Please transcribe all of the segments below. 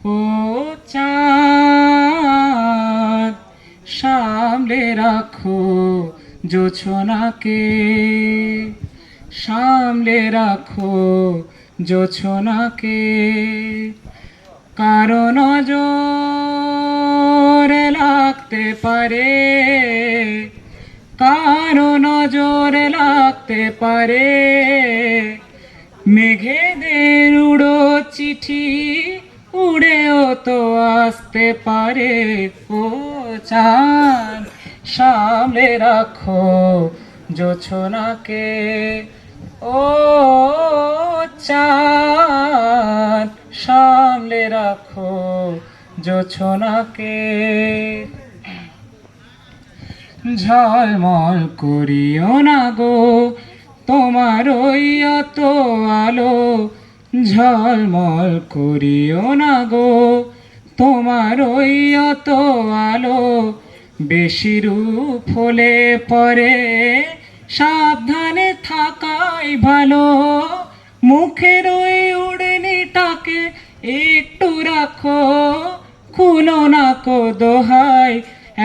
ও চাঁদ সামলে রাখো জোছনাকে, সামলে রাখো জোছনাকে। কারো নজরে লাগতে পারে, কারো নজরে লাগতে পারে, মেঘেদের উড়ো চিঠি উড়েও তো আসতে পারে। ও চাঁদ সামলে রাখো জোছনাকে, ও চাঁদ সামলে রাখো জোছনাকে। ঝলমল করিও না গো তোমার ওই অত আলো, ঝলমল করিও না গো তোমার ওই অত আলো। বেশি রূপ হলে পরে সাবধানে থাকাই ভালো, মুখের ওই উড়নিটাকে একটু রাখো, খুলো না কো দোহাই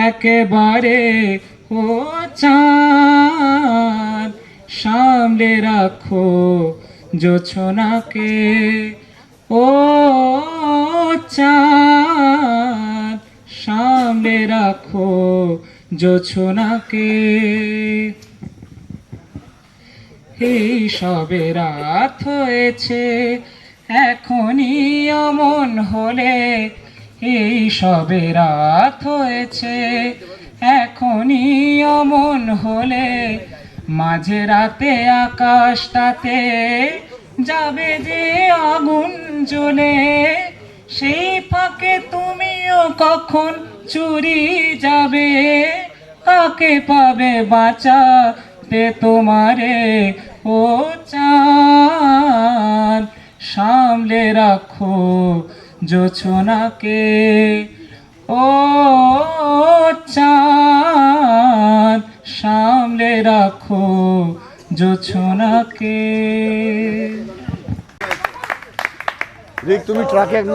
একেবারে। ও চাঁদ সামলে রাখো জোছনাকে, ও চাঁদ সামলে রাখো জোছনাকে। এই সবে রাত হয়েছে এখনই অমন হলে, এই সবে রাত হয়েছে এখনই অমন হলে, মাঝে রাতে আকাশটাতে যাবে যে আগুন জ্বলে। সেই ফাঁকে তুমিও কখন চুরি যাবে, কাকে পাবে বাঁচাতে তোমারে। ও চাঁদ সামলে রাখো জোছনাকে, ও চাঁদ সামলে রাখো জোছনাকে। তুমি ট্রাকে এক